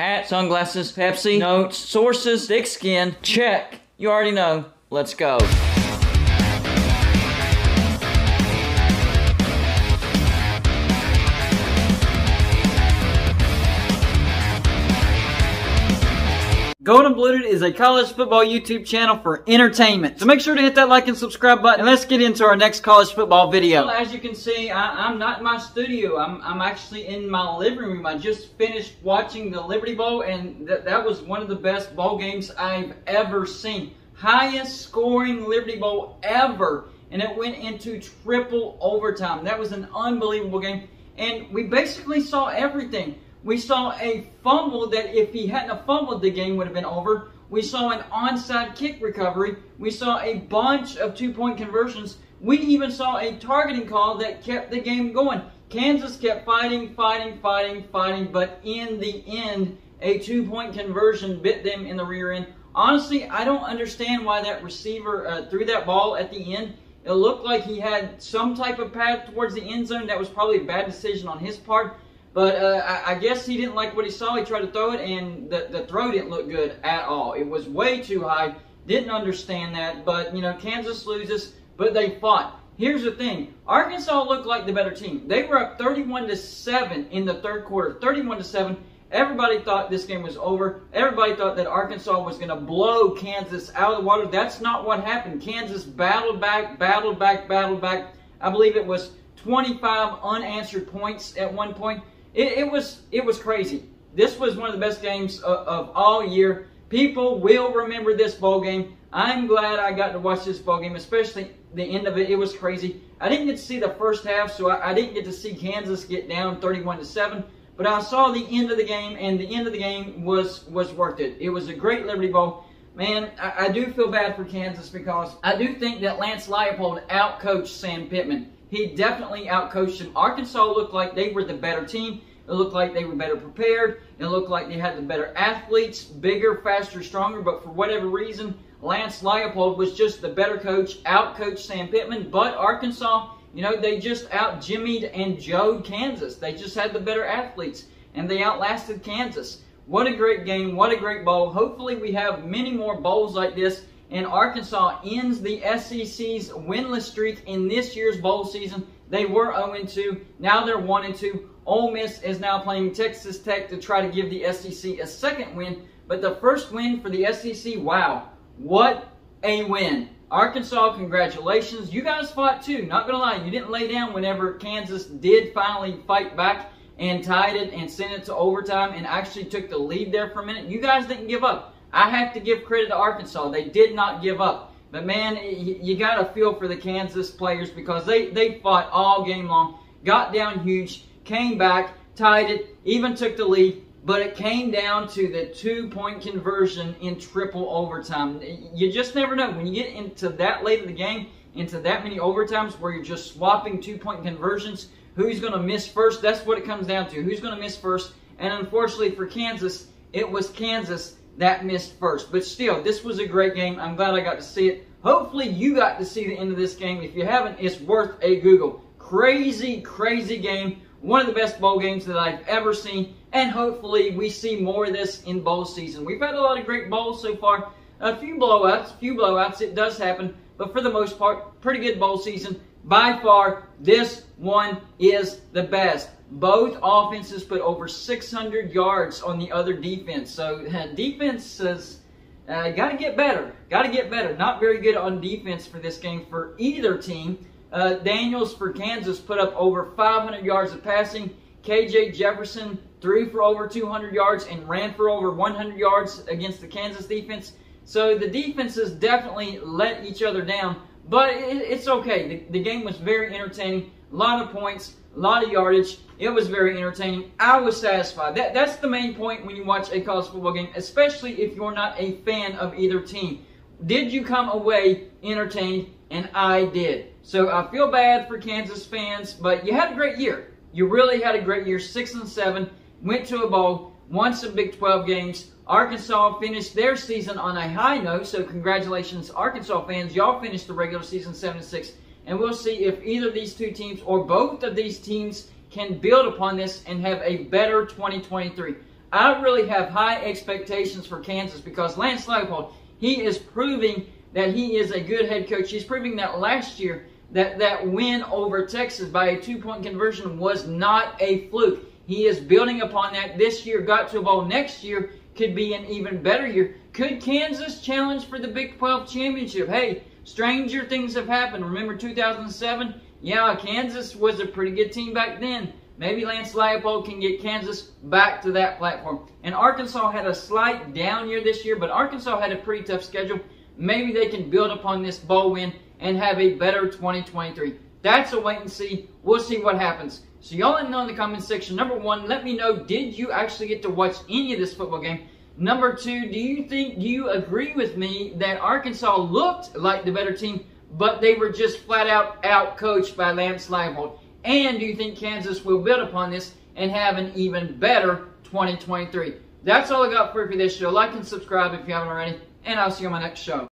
Hat, sunglasses, Pepsi, notes, sources, thick skin. Check. You already know. Let's go. Golden Blooded is a college football YouTube channel for entertainment. So make sure to hit that like and subscribe button, and let's get into our next college football video. Well, as you can see, I'm not in my studio. I'm actually in my living room. I just finished watching the Liberty Bowl, and that was one of the best bowl games I've ever seen. Highest scoring Liberty Bowl ever, and it went into triple overtime. That was an unbelievable game, and we basically saw everything. We saw a fumble that if he hadn't have fumbled, the game would have been over. We saw an onside kick recovery. We saw a bunch of two-point conversions. We even saw a targeting call that kept the game going. Kansas kept fighting, but in the end, a two-point conversion bit them in the rear end. Honestly, I don't understand why that receiver threw that ball at the end. It looked like he had some type of path towards the end zone. That was probably a bad decision on his part. But I guess he didn't like what he saw. He tried to throw it, and the throw didn't look good at all. It was way too high. Didn't understand that. But, you know, Kansas loses, but they fought. Here's the thing. Arkansas looked like the better team. They were up 31-7 in the third quarter. 31-7. Everybody thought this game was over. Everybody thought that Arkansas was going to blow Kansas out of the water. That's not what happened. Kansas battled back. I believe it was 25 unanswered points at one point. It was crazy. This was one of the best games of all year. People will remember this bowl game. I'm glad I got to watch this bowl game, especially the end of it. It was crazy. I didn't get to see the first half, so I didn't get to see Kansas get down 31-7. But I saw the end of the game, and the end of the game was worth it. It was a great Liberty Bowl. Man, I do feel bad for Kansas because I do think that Lance Leipold outcoached Sam Pittman. He definitely outcoached him. Arkansas looked like they were the better team. It looked like they were better prepared. It looked like they had the better athletes, bigger, faster, stronger. But for whatever reason, Lance Leipold was just the better coach, outcoached Sam Pittman. But Arkansas, you know, they just out-jimmied and joed Kansas. They just had the better athletes, and they outlasted Kansas. What a great game. What a great bowl. Hopefully we have many more bowls like this. And Arkansas ends the SEC's winless streak in this year's bowl season. They were 0-2. Now they're 1-2. Ole Miss is now playing Texas Tech to try to give the SEC a second win. But the first win for the SEC, wow, what a win. Arkansas, congratulations. You guys fought too. Not going to lie, you didn't lay down whenever Kansas did finally fight back and tied it and sent it to overtime and actually took the lead there for a minute. You guys didn't give up. I have to give credit to Arkansas. They did not give up. But, man, you got to feel for the Kansas players because they fought all game long, got down huge, came back, tied it, even took the lead. But it came down to the two-point conversion in triple overtime. You just never know. When you get into that late of the game, into that many overtimes where you're just swapping two-point conversions, who's going to miss first? That's what it comes down to. Who's going to miss first? And unfortunately for Kansas, it was Kansas that missed first. But still, this was a great game. I'm glad I got to see it. Hopefully you got to see the end of this game. If you haven't, it's worth a Google. Crazy, crazy game. One of the best bowl games that I've ever seen. And hopefully we see more of this in bowl season. We've had a lot of great bowls so far. A few blowouts. It does happen. But for the most part, pretty good bowl season. By far, this one is the best. Both offenses put over 600 yards on the other defense. So defense has got to get better. Got to get better. Not very good on defense for this game for either team. Daniels for Kansas put up over 500 yards of passing. KJ Jefferson threw for over 200 yards and ran for over 100 yards against the Kansas defense. So the defenses definitely let each other down. But it's okay. The game was very entertaining. A lot of points, a lot of yardage. It was very entertaining. I was satisfied. That's the main point when you watch a college football game, especially if you're not a fan of either team. Did you come away entertained? And I did. So I feel bad for Kansas fans, but you had a great year. You really had a great year. 6-7, went to a bowl, won some Big 12 games. Arkansas finished their season on a high note, so congratulations, Arkansas fans. Y'all finished the regular season 7-6, and we'll see if either of these two teams or both of these teams can build upon this and have a better 2023. I really have high expectations for Kansas because Lance Leipold, he is proving that he is a good head coach. He's proving that last year that win over Texas by a 2-point conversion was not a fluke. He is building upon that. This year got to a bowl. Next year could be an even better year. Could Kansas challenge for the Big 12 championship? Hey, stranger things have happened. Remember 2007? Yeah, Kansas was a pretty good team back then. Maybe Lance Leipold can get Kansas back to that platform. And Arkansas had a slight down year this year, but Arkansas had a pretty tough schedule. Maybe they can build upon this bowl win and have a better 2023. That's a wait and see. We'll see what happens. So y'all let me know in the comment section. Number 1, let me know, did you actually get to watch any of this football game? Number 2, do you agree with me that Arkansas looked like the better team, but they were just flat out coached by Lance Leipold? And do you think Kansas will build upon this and have an even better 2023? That's all I got for you for this show. Like and subscribe if you haven't already, and I'll see you on my next show.